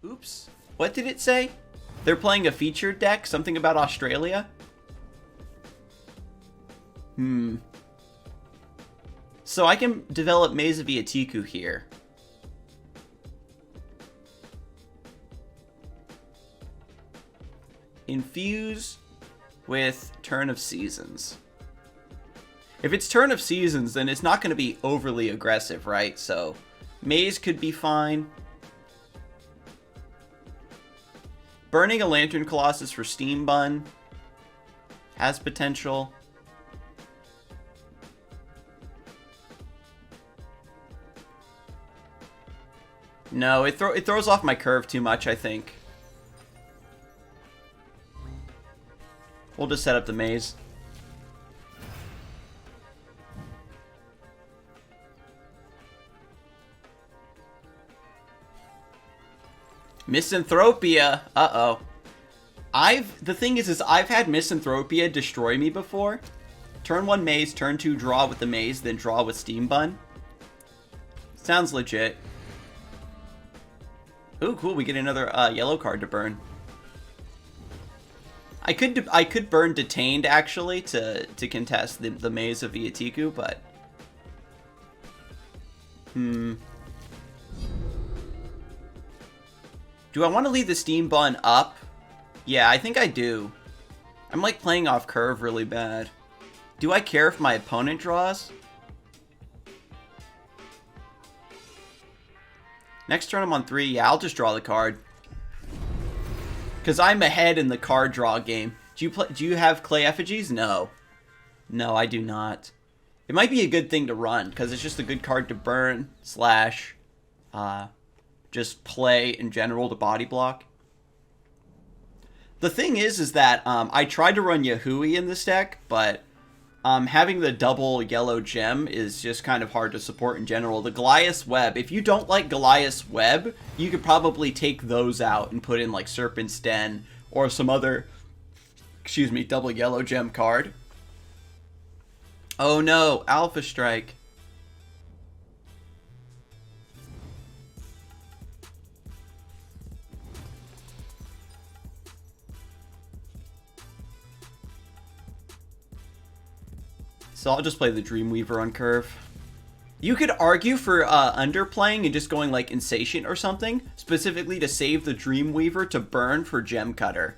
Oops. What did it say? They're playing a featured deck? Something about Australia? So I can develop Maze of Iatiku here. Infuse with Turn of Seasons. If it's Turn of Seasons, then it's not going to be overly aggressive, right? So Maze could be fine. Burning a Lantern Colossus for Steam Bun has potential. No, it throws off my curve too much, I think. We'll just set up the maze. Misanthropia. Uh-oh. The thing is I've had Misanthropia destroy me before. Turn 1 maze, turn 2 draw with the maze, then draw with Steam Bun. Sounds legit. Ooh, cool, we get another yellow card to burn. I could burn Detained, actually, to contest the Maze of Iatiku, but... Do I want to leave the Steam Bun up? Yeah, I think I do. I'm, like, playing off curve really bad. Do I care if my opponent draws? Next turn I'm on 3. Yeah, I'll just draw the card. Because I'm ahead in the card draw game. Do you have Clay Effigies? No. No, I do not. It might be a good thing to run, because it's just a good card to burn, slash, just play in general to body block. The thing is that I tried to run Yahui in this deck, but having the double yellow gem is just kind of hard to support in general. The Goliath's Web, if you don't like Goliath's Web, you could probably take those out and put in like Serpent's Den or some other, double yellow gem card. Oh no, Alpha Strike. So I'll just play the Dreamweaver on curve. You could argue for underplaying and just going like Insatiate or something, specifically to save the Dreamweaver to burn for Gem Cutter.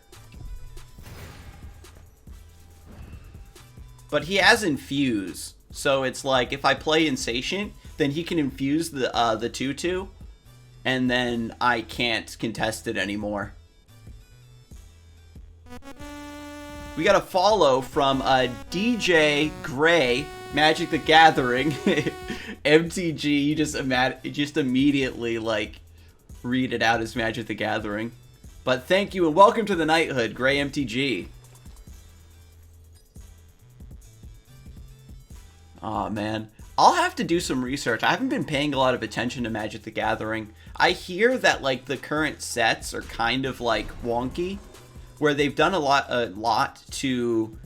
But he has Infuse, so it's like if I play Insatiate, then he can infuse the 2/2, and then I can't contest it anymore. We got a follow from DJ Gray, Magic the Gathering, MTG. You just immediately like read it out as Magic the Gathering. But thank you and welcome to the Knighthood, Gray MTG. Aw, man. I'll have to do some research. I haven't been paying a lot of attention to Magic the Gathering. I hear that like the current sets are kind of like wonky, where they've done a lot to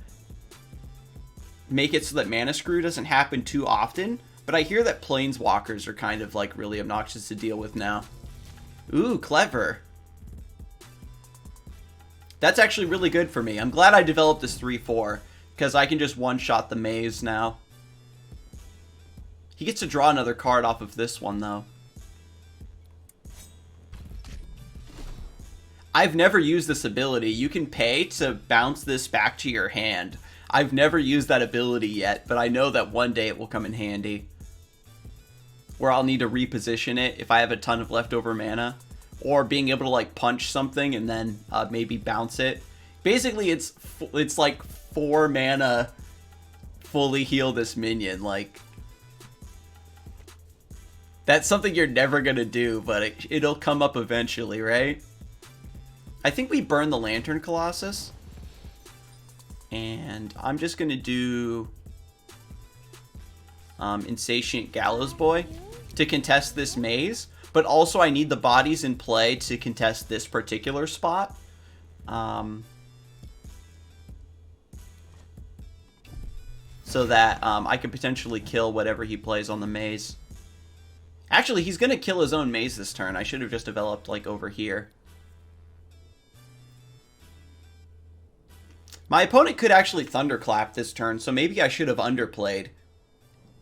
make it so that Mana Screw doesn't happen too often, but I hear that Planeswalkers are kind of like really obnoxious to deal with now. Ooh, clever. That's actually really good for me. I'm glad I developed this 3/4, because I can just one-shot the maze now. He gets to draw another card off of this one, though. I've never used this ability. You can pay to bounce this back to your hand. I've never used that ability yet, but I know that one day it will come in handy. Where I'll need to reposition it if I have a ton of leftover mana. Or being able to like punch something and then maybe bounce it. Basically, it's like 4 mana fully heal this minion. Like, that's something you're never gonna do, but it'll come up eventually, right? I think we burn the Lantern Colossus. And I'm just going to do Insatiate Gallows Boy to contest this maze. But also I need the bodies in play to contest this particular spot. So that I could potentially kill whatever he plays on the maze. Actually, he's going to kill his own maze this turn. I should have just developed, like, over here. My opponent could actually Thunderclap this turn, so maybe I should have underplayed.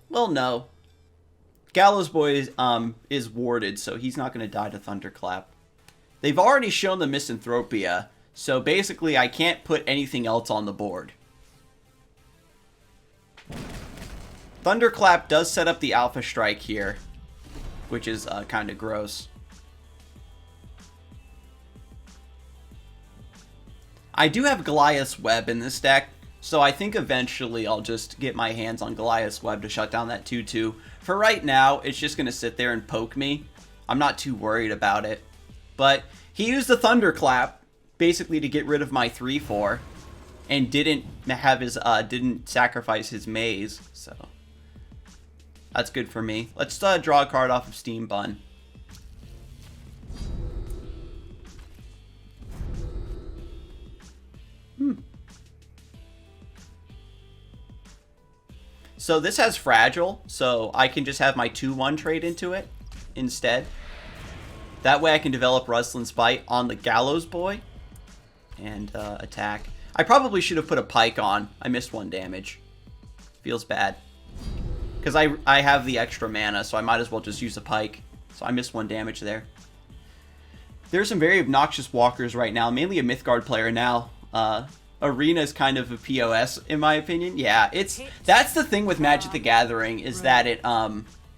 Well, no. Gallows Boy is warded, so he's not going to die to Thunderclap. They've already shown the Misanthropia, so basically I can't put anything else on the board. Thunderclap does set up the Alpha Strike here, which is kind of gross. I do have Goliath's Web in this deck, so I think eventually I'll just get my hands on Goliath's Web to shut down that 2-2. For right now, it's just going to sit there and poke me. I'm not too worried about it. But he used the Thunderclap, basically to get rid of my 3-4, and didn't sacrifice his maze, so that's good for me. Let's draw a card off of Steam Bun. So this has Fragile, so I can just have my 2-1 trade into it instead. That way I can develop Rustlin's Bite on the Gallows Boy and attack. I probably should have put a Pike on. I missed 1 damage. Feels bad. Because I have the extra mana, so I might as well just use a Pike. So I missed 1 damage there. There's some very obnoxious walkers right now, mainly a Mythgard player now. Arena is kind of a POS, in my opinion. Yeah, that's the thing with Magic the Gathering, is that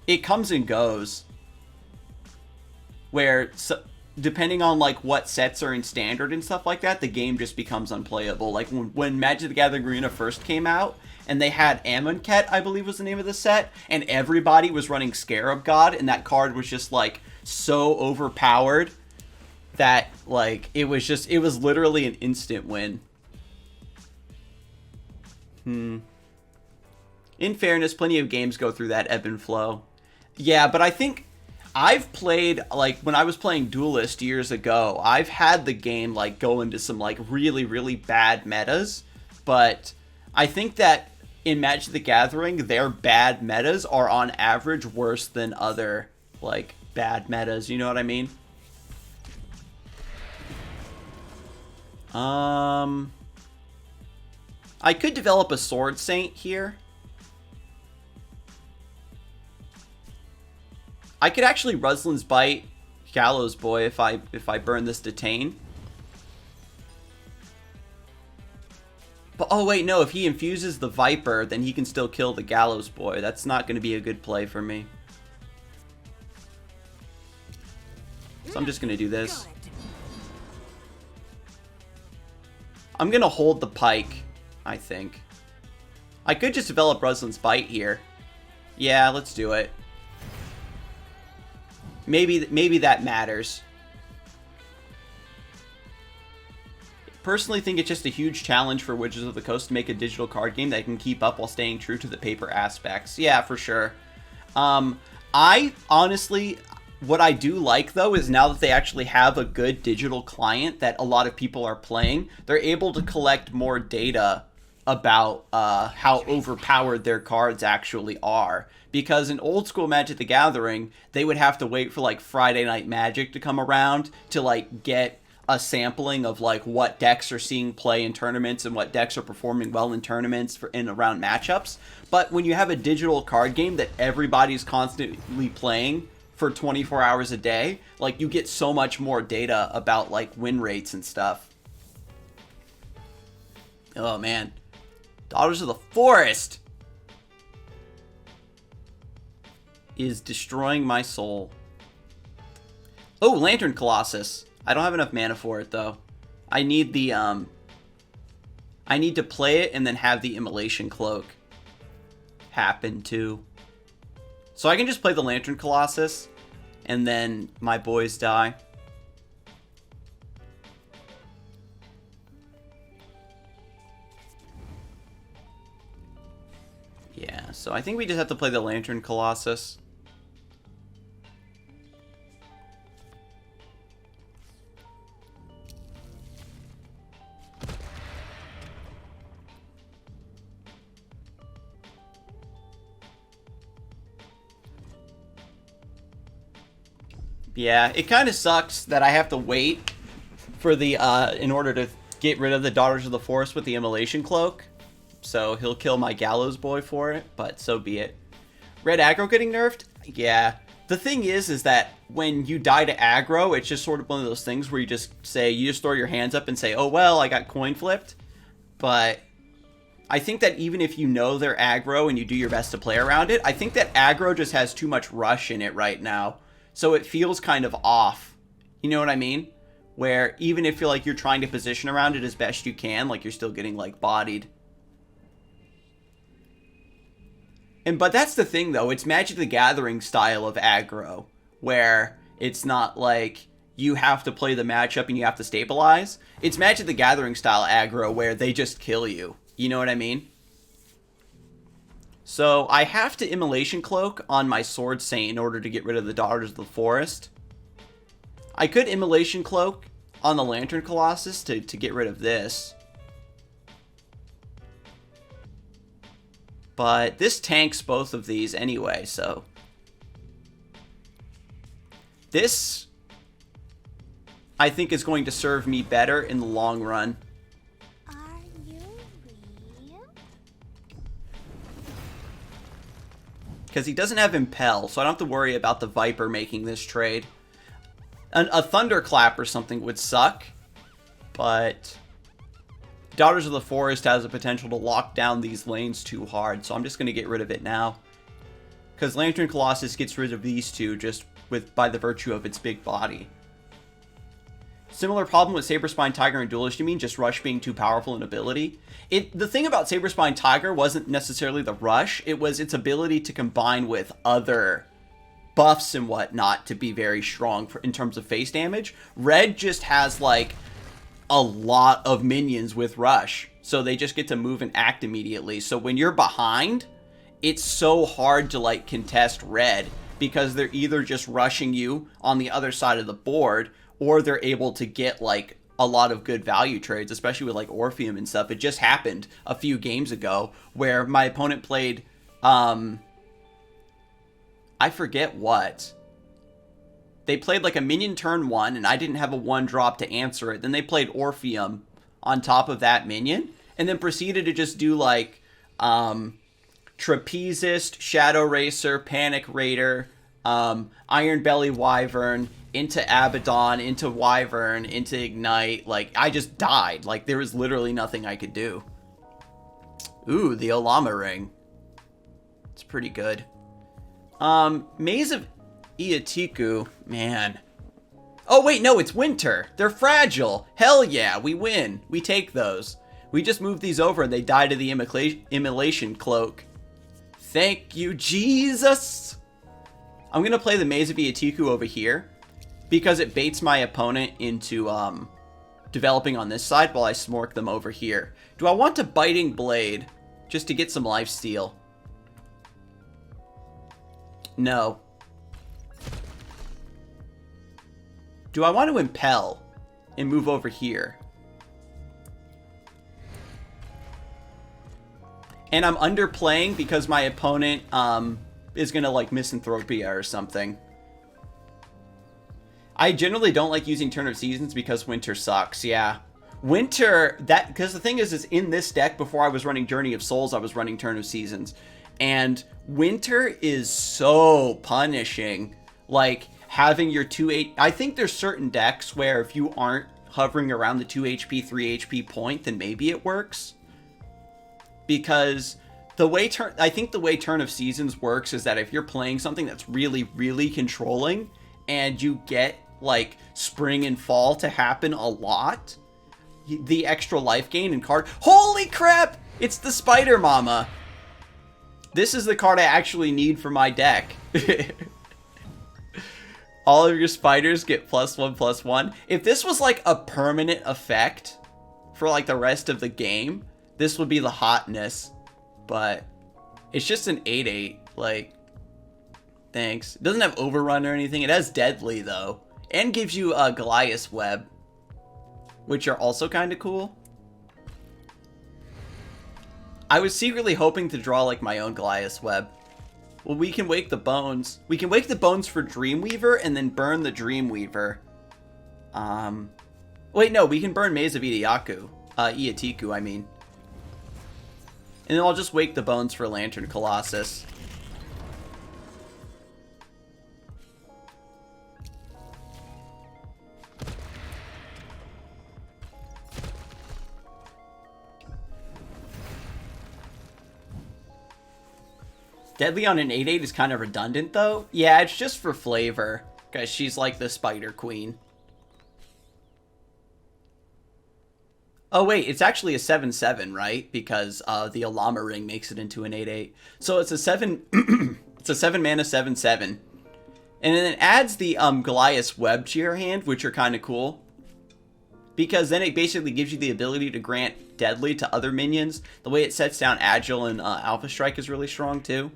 it comes and goes. Where, depending on like what sets are in Standard and stuff like that, the game just becomes unplayable. Like when Magic the Gathering Arena first came out, and they had Amonkhet, I believe was the name of the set, and everybody was running Scarab God, and that card was just like so overpowered that like it was literally an instant win. In fairness, plenty of games go through that ebb and flow. Yeah, but I think I've played, like, when I was playing Duelist years ago, I've had the game, like, go into some, like, really, really bad metas, but I think that in Magic the Gathering, their bad metas are on average worse than other, like, bad metas, you know what I mean? I could develop a Sword Saint here. I could actually Ruslin's Bite Gallows Boy if I burn this Detain. But oh wait, no, if he infuses the Viper, then he can still kill the Gallows Boy. That's not going to be a good play for me. So I'm just going to do this. I'm going to hold the Pike, I think. I could just develop Ruslin's Bite here. Yeah, let's do it. Maybe that matters. Personally think it's just a huge challenge for Wizards of the Coast to make a digital card game that can keep up while staying true to the paper aspects. Yeah, for sure. I honestly, what I do like though is now that they actually have a good digital client that a lot of people are playing, they're able to collect more data about how overpowered their cards actually are. Because in old school Magic the Gathering, they would have to wait for like Friday Night Magic to come around to like get a sampling of like what decks are seeing play in tournaments and what decks are performing well in tournaments for in around matchups. But when you have a digital card game that everybody's constantly playing for 24 hours a day, like you get so much more data about like win rates and stuff. Oh man. Daughters of the Forest is destroying my soul. Oh, Lantern Colossus. I don't have enough mana for it though. I need the I need to play it and then have the Immolation Cloak happen too. So I can just play the Lantern Colossus and then my boys die. Yeah, so I think we just have to play the Lantern Colossus. Yeah, it kind of sucks that I have to wait for the, in order to get rid of the Daughters of the Forest with the Immolation Cloak. So he'll kill my Gallows Boy for it, but so be it. Red aggro getting nerfed? Yeah. The thing is that when you die to aggro, it's just sort of one of those things where you just throw your hands up and say, oh well, I got coin flipped. But I think that even if you know they're aggro and you do your best to play around it, I think that aggro just has too much rush in it right now. So it feels kind of off. You know what I mean? Where even if you're trying to position around it as best you can, like you're still getting like bodied. But that's the thing, though. It's Magic the Gathering style of aggro, where it's not like you have to play the matchup and you have to stabilize. It's Magic the Gathering style aggro, where they just kill you. You know what I mean? So I have to Immolation Cloak on my Sword Saint in order to get rid of the Daughters of the Forest. I could Immolation Cloak on the Lantern Colossus to get rid of this. But this tanks both of these anyway, so. This, I think, is going to serve me better in the long run. Are you real? Because he doesn't have Impel, so I don't have to worry about the Viper making this trade. A Thunderclap or something would suck, but Daughters of the Forest has the potential to lock down these lanes too hard, so I'm just going to get rid of it now. Because Lantern Colossus gets rid of these two just by the virtue of its big body. Similar problem with Saberspine Tiger and Duelist, you mean? Just Rush being too powerful in ability? The thing about Saberspine Tiger wasn't necessarily the Rush, it was its ability to combine with other buffs and whatnot to be very strong in terms of face damage. Red just has, like, a lot of minions with Rush, so they just get to move and act immediately. So when you're behind, it's so hard to, like, contest Red, because they're either just rushing you on the other side of the board, or they're able to get, like, a lot of good value trades, especially with, like, Orpheum and stuff. It just happened a few games ago where my opponent played, I forget what. They played like a minion turn 1, and I didn't have a 1-drop to answer it. Then they played Orpheum on top of that minion, and then proceeded to just do like Trapezist, Shadow Racer, Panic Raider, Iron Belly Wyvern, into Abaddon, into Wyvern, into Ignite. Like, I just died. Like, there was literally nothing I could do. Ooh, the Olama Ring. It's pretty good. Maze of Iatiku, man. Oh, wait, no, it's Winter. They're fragile. Hell yeah, we win. We take those. We just moved these over and they die to the Immolation Cloak. Thank you, Jesus. I'm going to play the Maze of Iatiku over here because it baits my opponent into developing on this side while I smork them over here. Do I want to Biting Blade just to get some lifesteal? No. Do I want to Impel and move over here? And I'm underplaying because my opponent is going to like Misanthropia or something. I generally don't like using Turn of Seasons because Winter sucks, yeah. Winter, because the thing is in this deck, before I was running Journey of Souls, I was running Turn of Seasons. And Winter is so punishing. Like, having your 2 I think there's certain decks where if you aren't hovering around the 2 HP, 3 HP point, then maybe it works. Because I think the way Turn of Seasons works is that if you're playing something that's really, really controlling, and you get, like, Spring and Fall to happen a lot, the extra life gain and card... Holy crap! It's the Spider Mama! This is the card I actually need for my deck. All of your spiders get +1/+1. If this was like a permanent effect for like the rest of the game, this would be the hotness. But it's just an 8/8. Like, thanks. It doesn't have Overrun or anything. It has Deadly though. And gives you a Goliath's Web, which are also kind of cool. I was secretly hoping to draw like my own Goliath's Web. Well, we can wake the bones. We can wake the bones for Dreamweaver and then burn the Dreamweaver. Wait, no, we can burn Maze of Iatiku, I mean. And then I'll just wake the bones for Lantern Colossus. Deadly on an 8/8 is kind of redundant, though. Yeah, it's just for flavor, because she's like the Spider Queen. Oh, wait, it's actually a 7/7, right? Because the Alama Ring makes it into an 8/8. So it's a 7... it's a 7-mana 7/7. And then it adds the Goliath's Web to your hand, which are kind of cool. Because then it basically gives you the ability to grant Deadly to other minions. The way it sets down Agile and Alpha Strike is really strong, too.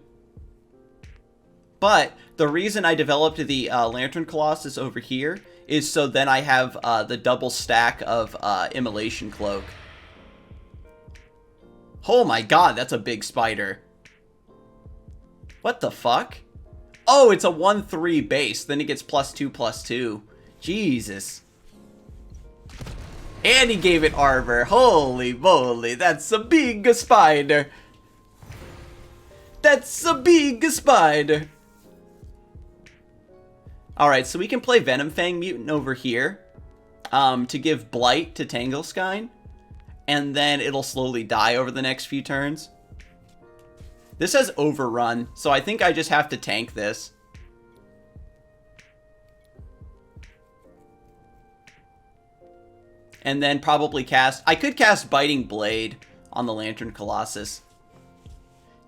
But the reason I developed the Lantern Colossus over here is so then I have the double stack of Immolation Cloak. Oh my god, that's a big spider. What the fuck? Oh, it's a 1/3 base. Then it gets +2/+2. Jesus. And he gave it armor. Holy moly, that's a big spider. That's a big spider. Alright, so we can play Venomfang Mutant over here to give Blight to Tangleskine, and then it'll slowly die over the next few turns. This has Overrun, so I think I just have to tank this. And then probably cast... I could cast Biting Blade on the Lantern Colossus.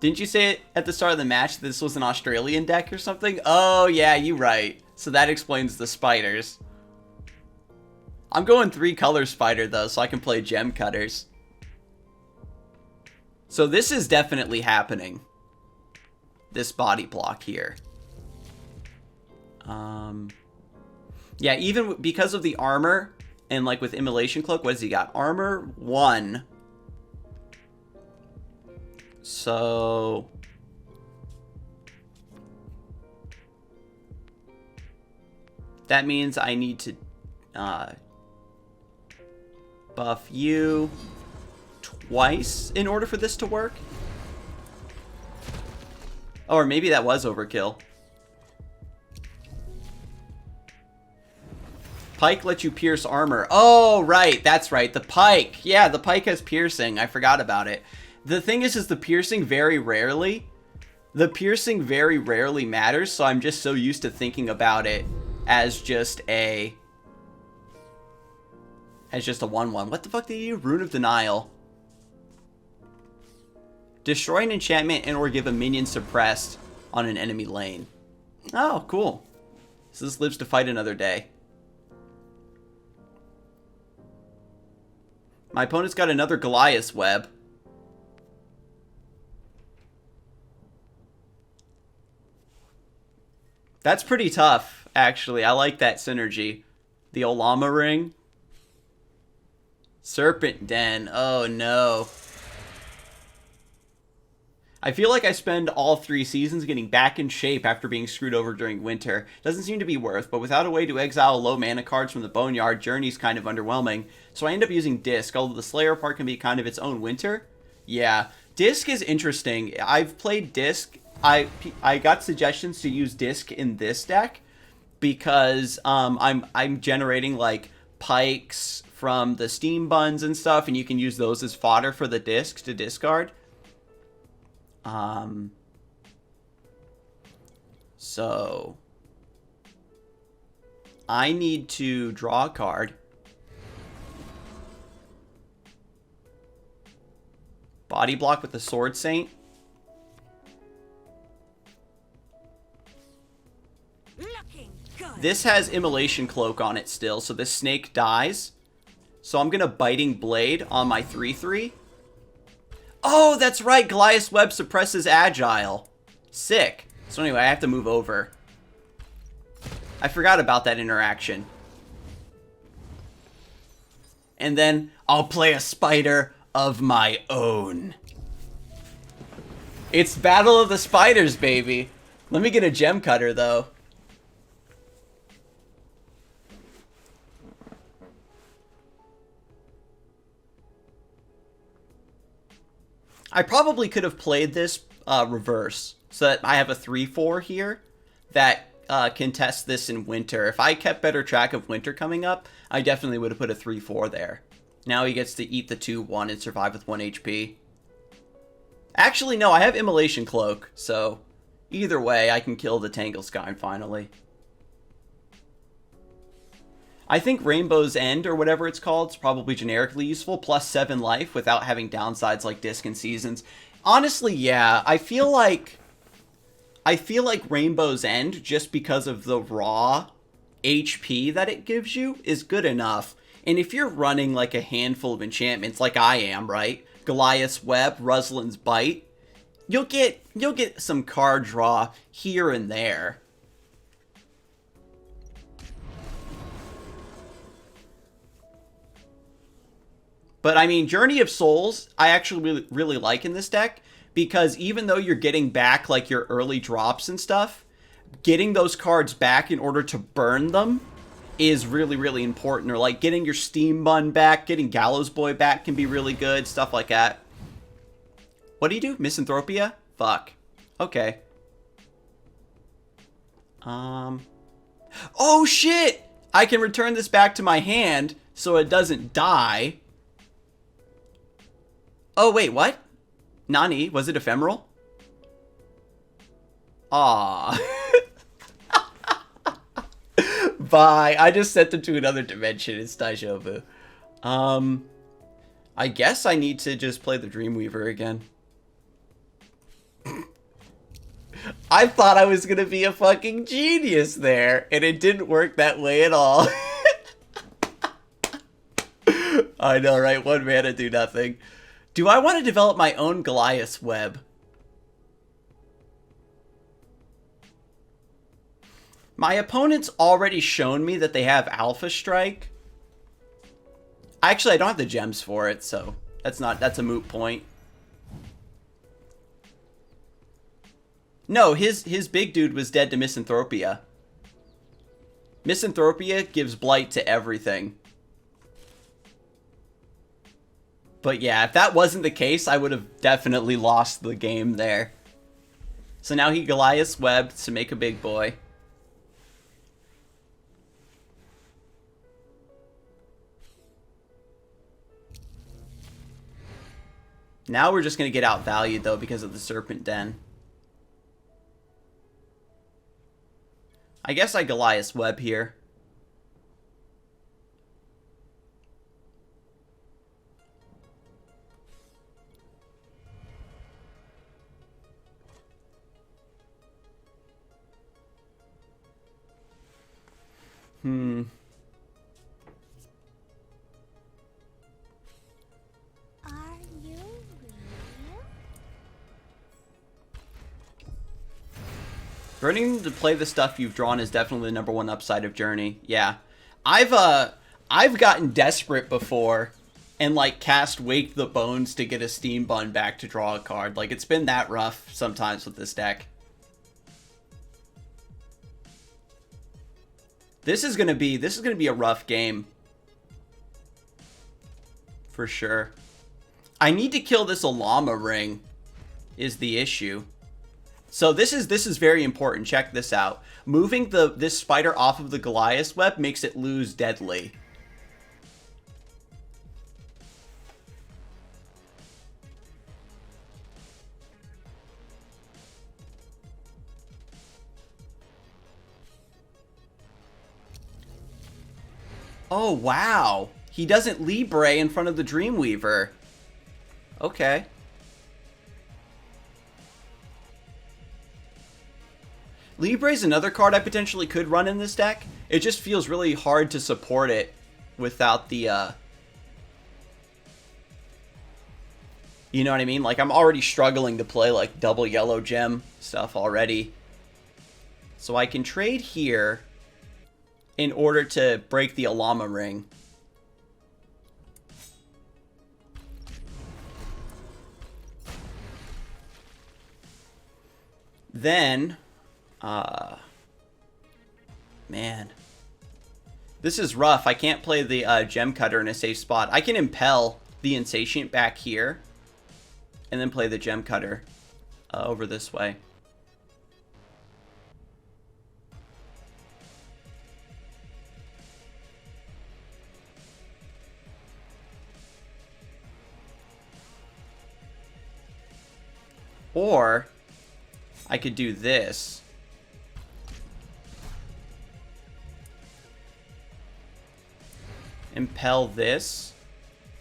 Didn't you say it at the start of the match that this was an Australian deck or something? Oh, yeah, you're right. So that explains the spiders. I'm going 3-color spider, though, so I can play Gem Cutters. So this is definitely happening. This body block here. Yeah, even because of the armor, and like with Immolation Cloak, what has he got? Armor 1. So... that means I need to buff you twice in order for this to work. Oh, or maybe that was overkill. Pike lets you pierce armor. Oh, right. That's right. The pike. Yeah, the pike has piercing. I forgot about it. The thing is the piercing very rarely. The piercing very rarely matters, so I'm just so used to thinking about it as just a 1/1. What the fuck did you do? Rune of Denial. Destroy an enchantment and or give a minion suppressed on an enemy lane. Oh, cool. So this lives to fight another day. My opponent's got another Goliath's Web. That's pretty tough, actually. I like that synergy. The Olama Ring. Serpent Den. Oh, no. I feel like I spend all 3 seasons getting back in shape after being screwed over during winter. Doesn't seem to be worth, but without a way to exile low mana cards from the Boneyard, Journey's kind of underwhelming. So I end up using Disc, although the Slayer part can be kind of its own winter. Yeah, Disc is interesting. I've played Disc. I got suggestions to use Disc in this deck because I'm generating like pikes from the Steam Buns and stuff, and you can use those as fodder for the Discs to discard. So I need to draw a card. Body block with the Sword Saint. This has Immolation Cloak on it still, so this snake dies. So I'm gonna Biting Blade on my 3/3. Oh, that's right. Goliath's Web suppresses Agile. Sick. So anyway, I have to move over. I forgot about that interaction. And then I'll play a spider of my own. It's Battle of the Spiders, baby. Let me get a gem cutter, though. I probably could have played this reverse, so that I have a 3-4 here that can test this in winter. If I kept better track of winter coming up, I definitely would have put a 3-4 there. Now he gets to eat the 2-1 and survive with 1 HP. Actually, no, I have Immolation Cloak, so either way, I can kill the Tangleskine finally. I think Rainbow's End, or whatever it's called, is probably generically useful, plus 7 life without having downsides like Disc and Seasons. Honestly, yeah, I feel like Rainbow's End, just because of the raw HP that it gives you, is good enough. And if you're running like a handful of enchantments like I am, right? Goliath's Web, Ruslin's Bite, you'll get some card draw here and there. But I mean, Journey of Souls, I actually really like in this deck, because even though you're getting back like your early drops and stuff, getting those cards back in order to burn them is really important. Or like getting your Steam Bun back, getting Gallows Boy back can be really good, stuff like that. What do you do? Misanthropia? Fuck. Okay. Oh shit! I can return this back to my hand so it doesn't die. Oh wait, what? Nani? Was it ephemeral? Aww. Bye. I just sent them to another dimension. It's deja vu. I guess I need to just play the Dreamweaver again. I thought I was gonna be a fucking genius there, and it didn't work that way at all. I know, right? 1 mana, do nothing. Do I want to develop my own Goliath's Web? My opponent's already shown me that they have Alpha Strike. Actually, I don't have the gems for it, so that's a moot point. No, his big dude was dead to Misanthropia. Misanthropia gives blight to everything. But yeah, if that wasn't the case, I would have definitely lost the game there. So now he Goliath's Web to make a big boy. Now we're just going to get outvalued, though, because of the Serpent Den. I guess I Goliath's Web here. Are you real? Learning to play the stuff you've drawn is definitely the #1 upside of Journey. Yeah. I've gotten desperate before and like cast Wake the Bones to get a Steam Bun back to draw a card. Like, it's been that rough sometimes with this deck. This is gonna be a rough game. For sure. I need to kill this Alama ring is the issue. So this is very important. Check this out. Moving this spider off of the Goliath's Web makes it lose deadly. Oh, wow. He doesn't Libre in front of the Dreamweaver. Okay. Libre's another card I potentially could run in this deck. It just feels really hard to support it without the, you know what I mean? Like, I'm already struggling to play, like, double yellow gem stuff already. So I can trade here in order to break the Alama ring. Then, man, this is rough. I can't play the Gem Cutter in a safe spot. I can impel the Insatiate back here, and then play the Gem Cutter over this way. Or I could do this. Impel this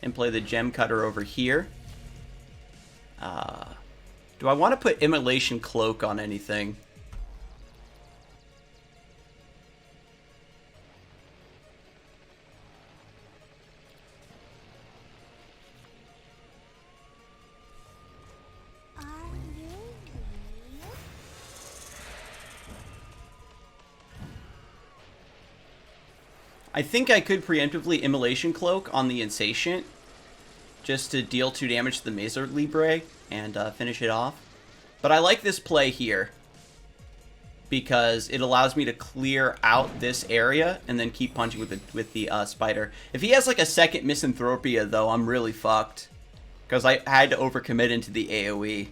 and play the Gem Cutter over here. Do I want to put Immolation Cloak on anything? I think I could preemptively Immolation Cloak on the Insatiate, just to deal 2 damage to the Mythgard Libre and finish it off. But I like this play here, because it allows me to clear out this area and then keep punching with the Spider. If he has like a second Misanthropia, though, I'm really fucked, because I had to overcommit into the AoE.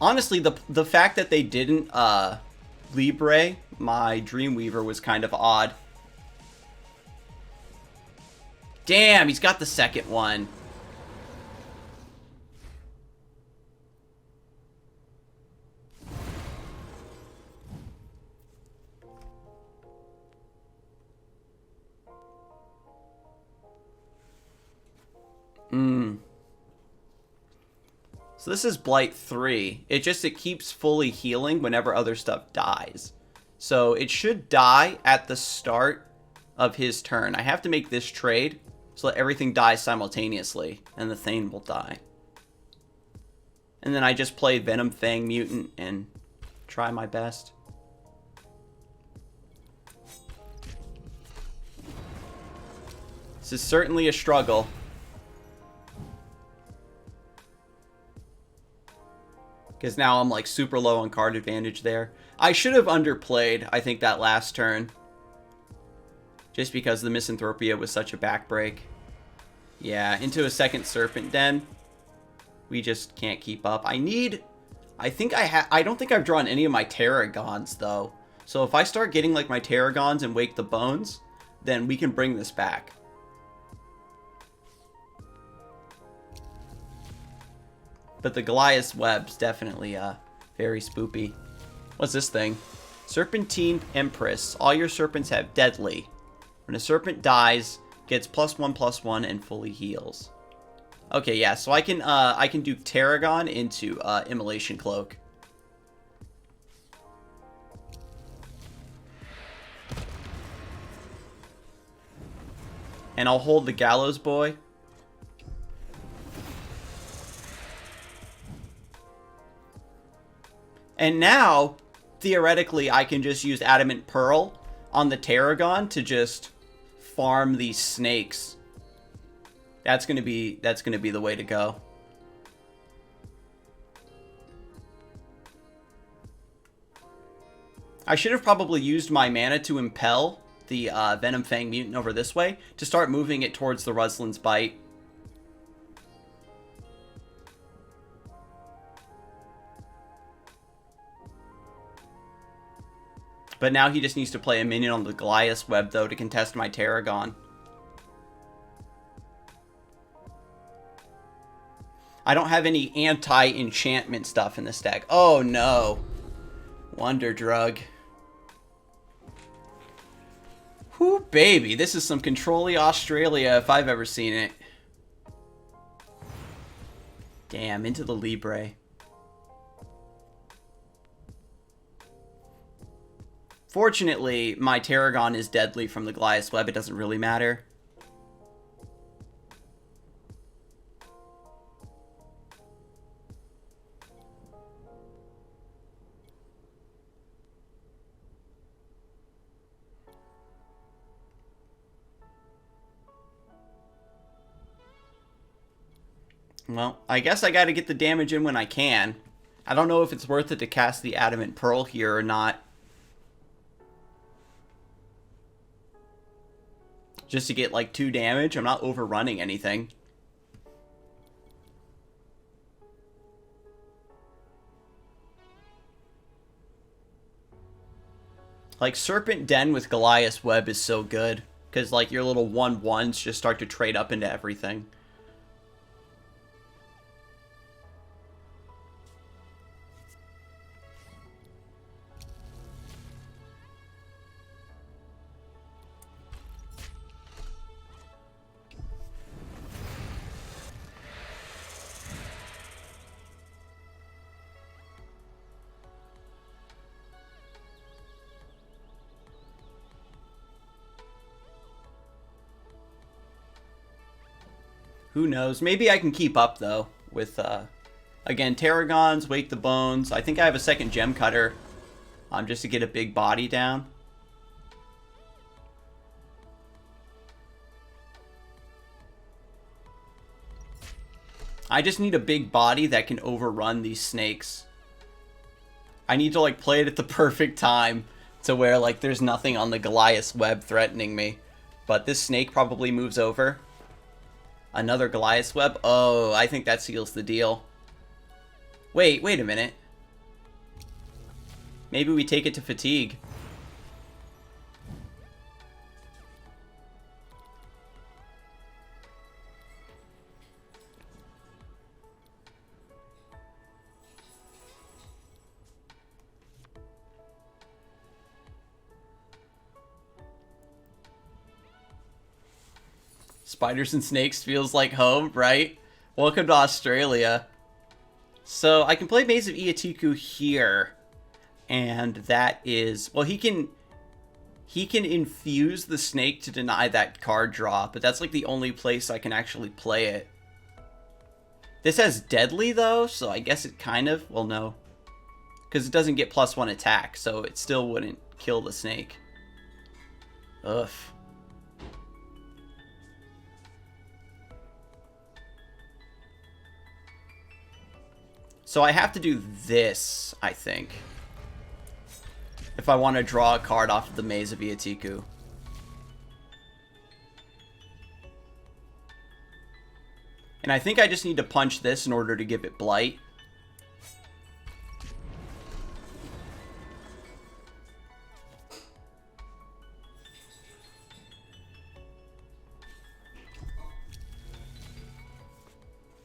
Honestly, the fact that they didn't Libre my Dreamweaver was kind of odd. Damn, he's got the second one. So this is Blight 3. It keeps fully healing whenever other stuff dies. So it should die at the start of his turn. I have to make this trade so that everything dies simultaneously, and the Thane will die. And then I just play Venom Fang Mutant and try my best. This is certainly a struggle. Because now I'm like super low on card advantage there. I should have underplayed, I think, that last turn. Just because the Misanthropia was such a backbreak. Yeah, into a second Serpent Den. We just can't keep up. I don't think I've drawn any of my Tarragons, though. So if I start getting like my Tarragons and Wake the Bones, then we can bring this back. But the Goliath's Web's definitely very spoopy. What's this thing? Serpentine Empress. All your serpents have deadly. When a serpent dies, gets +1/+1 and fully heals. Okay, yeah, so I can do Tarragon into Immolation Cloak. And I'll hold the Gallows Boy. And now, theoretically, I can just use Adamant Pearl on the Tarragon to just farm these snakes. That's gonna be the way to go. I should have probably used my mana to impel the Venom Fang Mutant over this way to start moving it towards the Ruslin's Bite. But now he just needs to play a minion on the Goliath's Web, though, to contest my Tarragon. I don't have any anti-enchantment stuff in this deck. Oh, no. Wonder Drug. Whoo, baby. This is some Control-y Australia if I've ever seen it. Damn, into the Libre. Fortunately, my Tarragon is deadly from the Goliath's Web. It doesn't really matter. Well, I guess I gotta get the damage in when I can. I don't know if it's worth it to cast the Adamant Pearl here or not. Just to get like 2 damage. I'm not overrunning anything. Like, Serpent Den with Goliath's Web is so good. Because, like, your little 1/1s just start to trade up into everything. Who knows? Maybe I can keep up, though, with, again, Tarragons, Wake the Bones. I think I have a second Gem Cutter, just to get a big body down. I just need a big body that can overrun these snakes. I need to, like, play it at the perfect time to where, like, there's nothing on the Goliath's Web threatening me. But this snake probably moves over. Another Goliath's Web? Oh, I think that seals the deal. Wait a minute. Maybe we take it to fatigue. Spiders and snakes feels like home, right? Welcome to Australia. So I can play Maze of Iatiku here. And that is... Well, he can infuse the snake to deny that card draw. But that's like the only place I can actually play it. This has Deadly, though. So I guess it kind of... Well, no. Because it doesn't get +1 attack. So it still wouldn't kill the snake. Ugh. So I have to do this, I think, if I want to draw a card off of the Maze of Iatiku. And I think I just need to punch this in order to give it Blight.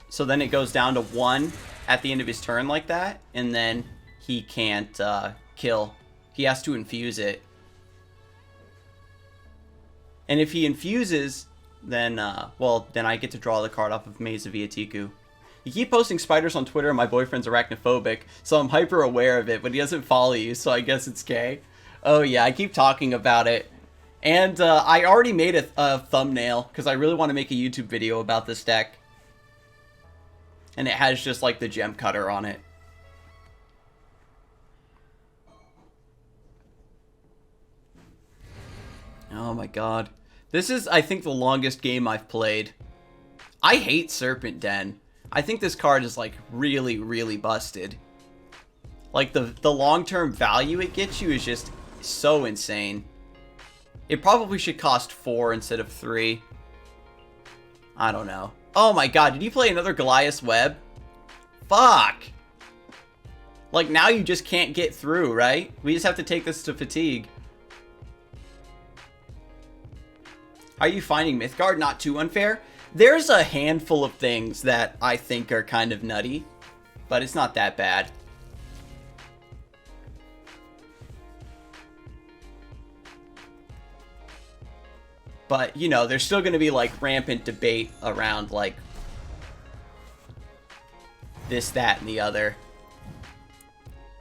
So then it goes down to 1 at the end of his turn like that, and then he can't kill. He has to infuse it. And if he infuses, then, well, then I get to draw the card off of Maze of Iatiku. You keep posting spiders on Twitter and my boyfriend's arachnophobic, so I'm hyper aware of it, but he doesn't follow you, so I guess it's K. Oh yeah, I keep talking about it. And I already made a thumbnail, because I really want to make a YouTube video about this deck. And it has just, like, the Gem Cutter on it. Oh my god. This is, I think, the longest game I've played. I hate Serpent Den. I think this card is, like, really, really busted. Like, the long-term value it gets you is just so insane. It probably should cost 4 instead of 3. I don't know. Oh my god, did you play another Goliath's Web? Fuck! Like, now you just can't get through, right? We just have to take this to fatigue. Are you finding Mythgard not too unfair? There's a handful of things that I think are kind of nutty, but it's not that bad. But, you know, there's still going to be, like, rampant debate around, like, this, that, and the other.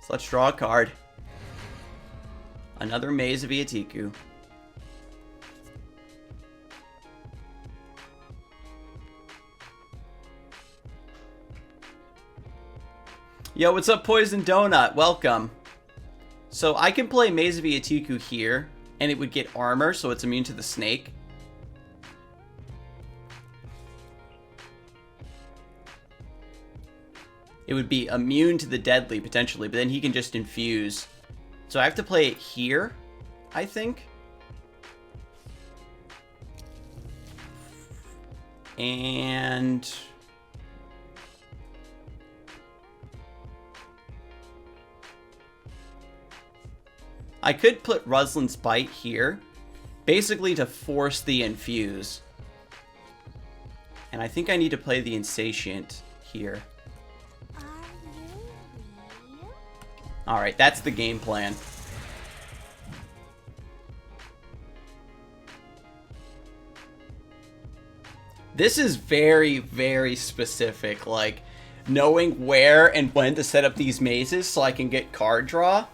So let's draw a card. Another Maze of Iatiku. Yo, what's up, Poison Donut? Welcome. So I can play Maze of Iatiku here, and it would get armor, so it's immune to the snake. it would be immune to the deadly, potentially, but then he can just infuse. So I have to play it here, I think. And... I could put Ruslin's Bite here, basically to force the infuse. And I think I need to play the Insatiate here. Are you real? Alright, that's the game plan. This is very, very specific, like, knowing where and when to set up these mazes so I can get card draw.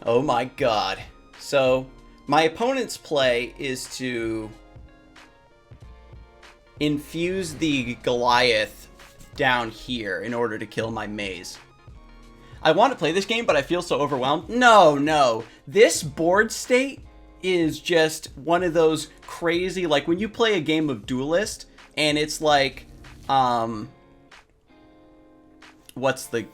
Oh my god. So, my opponent's play is to infuse the Goliath down here in order to kill my maze. I want to play this game, but I feel so overwhelmed. No. This board state is just one of those crazy, like when you play a game of Duelist and it's like, what's the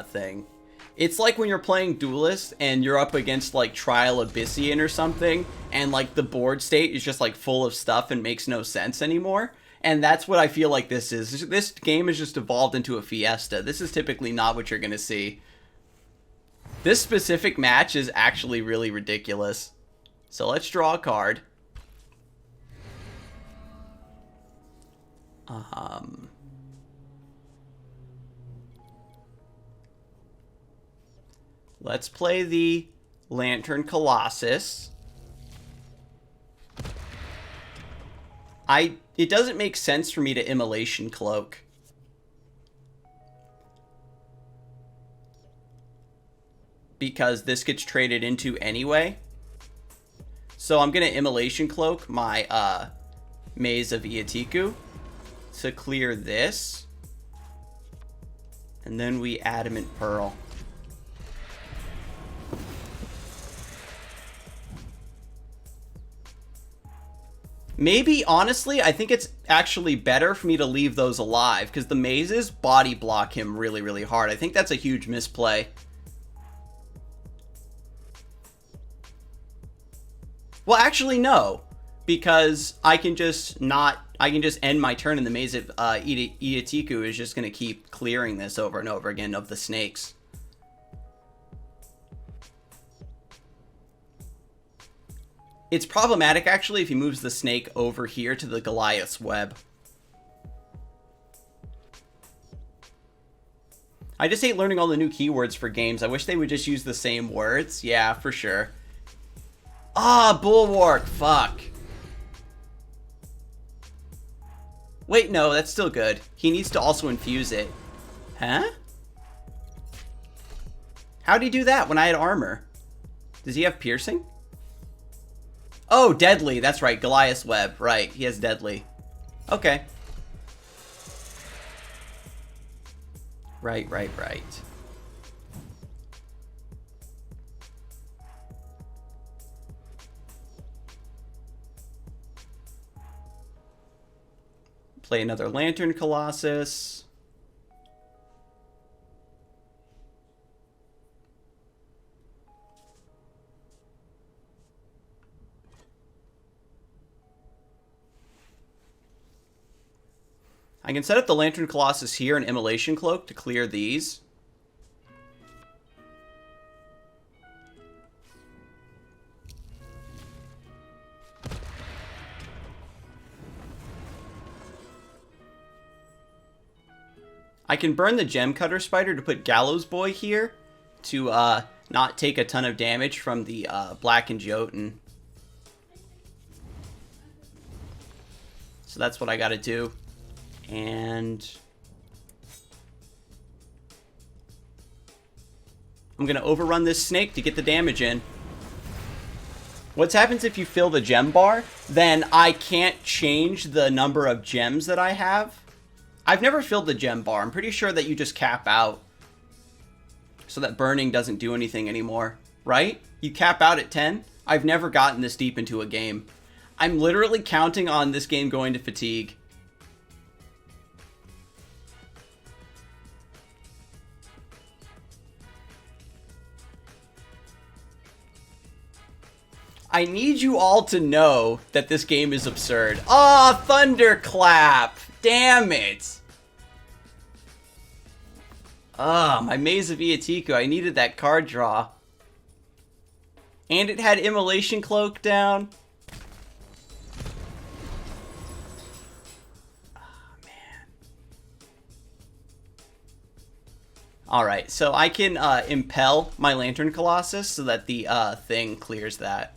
thing? It's like when you're playing Duelist and you're up against like Trial Abyssian or something, and like the board state is just like full of stuff and makes no sense anymore. And that's what I feel like this is. This game has just evolved into a fiesta. This is typically not what you're going to see. This specific match is actually really ridiculous. So let's draw a card. Let's play the Lantern Colossus. It doesn't make sense for me to Immolation Cloak. Because this gets traded into anyway. So I'm going to Immolation Cloak my Maze of Iatiku to clear this. And then we Adamant Pearl. Maybe, honestly, I think it's actually better for me to leave those alive, because the mazes body block him really, really hard. I think that's a huge misplay. Well, actually, no, because I can just end my turn in the maze of Iatiku is just going to keep clearing this over and over again of the snakes. It's problematic, actually, if he moves the snake over here to the Goliath's web. I just hate learning all the new keywords for games. I wish they would just use the same words. Yeah, for sure. Ah, Bulwark. Fuck. Wait, no, that's still good. He needs to also infuse it. Huh? How'd he do that when I had armor? Does he have piercing? Oh, Deadly. That's right. Goliath's Web. Right. He has Deadly. Okay. Right. Play another Lantern Colossus. I can set up the Lantern Colossus here and Immolation Cloak to clear these. I can burn the Gem Cutter Spider to put Gallows Boy here to not take a ton of damage from the Black and Jotun. So that's what I gotta do. And I'm going to overrun this snake to get the damage in. What happens if you fill the gem bar? Then I can't change the number of gems that I have. I've never filled the gem bar. I'm pretty sure that you just cap out so that burning doesn't do anything anymore, right? You cap out at 10? I've never gotten this deep into a game. I'm literally counting on this game going to fatigue. I need you all to know that this game is absurd. Ah, oh, Thunderclap! Damn it! Ah, my Maze of Iatiku. I needed that card draw. And it had Immolation Cloak down. Oh, man. Alright, so I can impel my Lantern Colossus so that the thing clears that.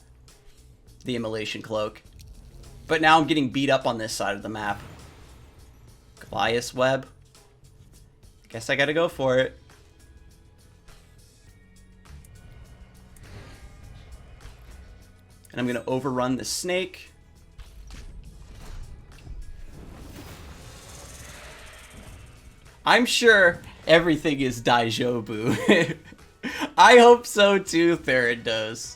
The Immolation Cloak. But now I'm getting beat up on this side of the map. Goliath's Web. Guess I gotta go for it. And I'm gonna overrun the snake. I'm sure everything is Daijobu. I hope so too, Theranos.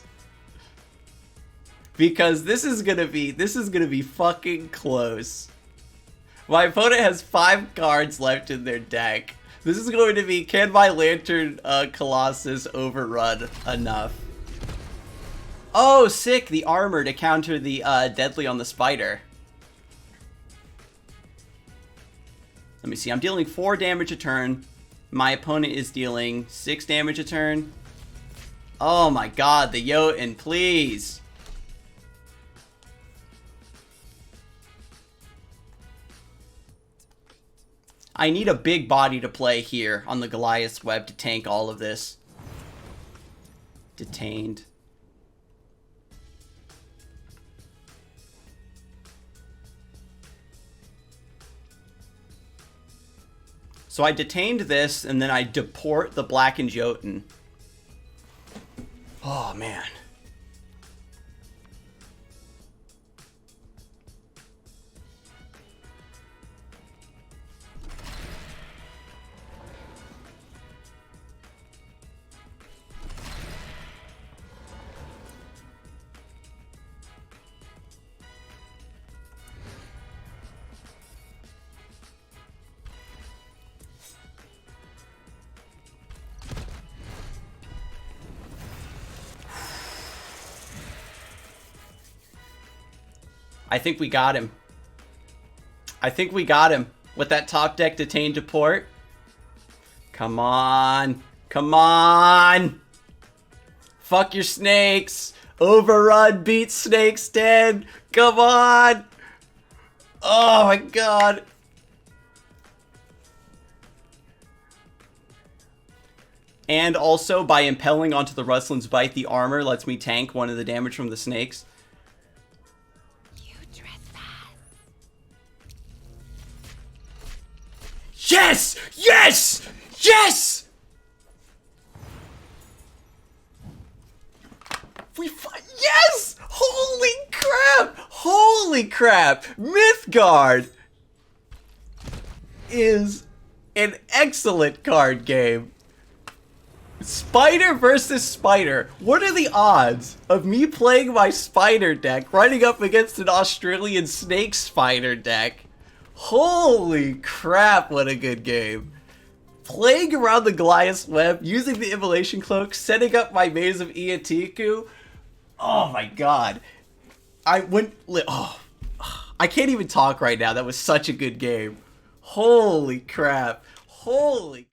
Because this is gonna be fucking close. My opponent has 5 cards left in their deck. This is going to be, can my Lantern Colossus overrun enough? Oh, sick! The armor to counter the deadly on the spider. Let me see, I'm dealing 4 damage a turn. My opponent is dealing 6 damage a turn. Oh my god, the Jotun, please! I need a big body to play here on the Goliath's Web to tank all of this. Detained. So I detained this, and then I deport the Blackened Jotun. Oh, man. I think we got him. I think we got him. With that top deck detained to port. Come on. Come on. Fuck your snakes. Overrun beats snakes dead. Come on. Oh my god. And also, by impelling onto the Rustlin's Bite, the armor lets me tank one of the damage from the snakes. Yes! Yes! Yes! Yes! Holy crap! Holy crap! Mythgard is an excellent card game. Spider versus Spider. What are the odds of me playing my Spider deck running up against an Australian Snake Spider deck? Holy crap, what a good game. Playing around the Goliath's Web, using the Immolation Cloak, setting up my Maze of Iatiku. Oh my god. I can't even talk right now. That was such a good game. Holy crap. Holy